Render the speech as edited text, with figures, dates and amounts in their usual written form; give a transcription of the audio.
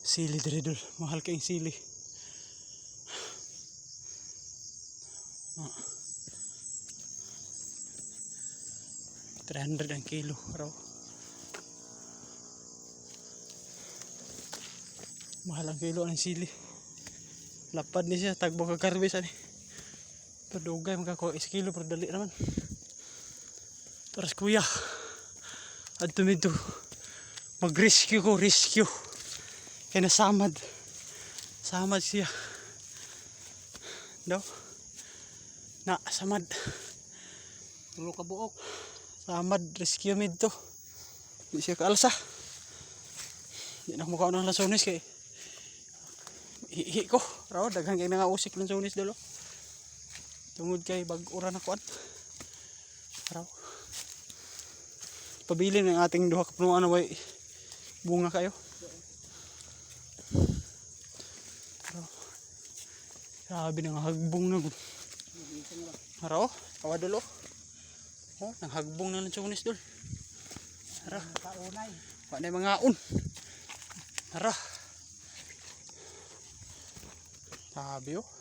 Sili diri dul, mahal kayong sili. 300 ang kilo raw. Mahal ang kilo ng sili. Lapad ni siya, tagbo ka karbis ani. Padugay magkakuha is kilo pero dali naman. Taras kuya. Adto midto. Mag-rescue ko, rescue. Kaya nasamad. Samad siya. Daw. Na, samad. Tulo ka buok. Samad, rescue midto. Di siya kaalsa. Di na mukha ng lansones kay hihi ko. Raw, daghan kay nangausik lansones dalo. Tungod kay bag-ura na kuan. Raw. Pabili ng ating duha ka punuan na way bunga kayo. Raw. Grabe nang hagbong na gud. Raw, kawa dulo. Oh, nang hagbong na lansones dol. Raw. Kaunay. Wa na mga un. Tara. Sabi oh.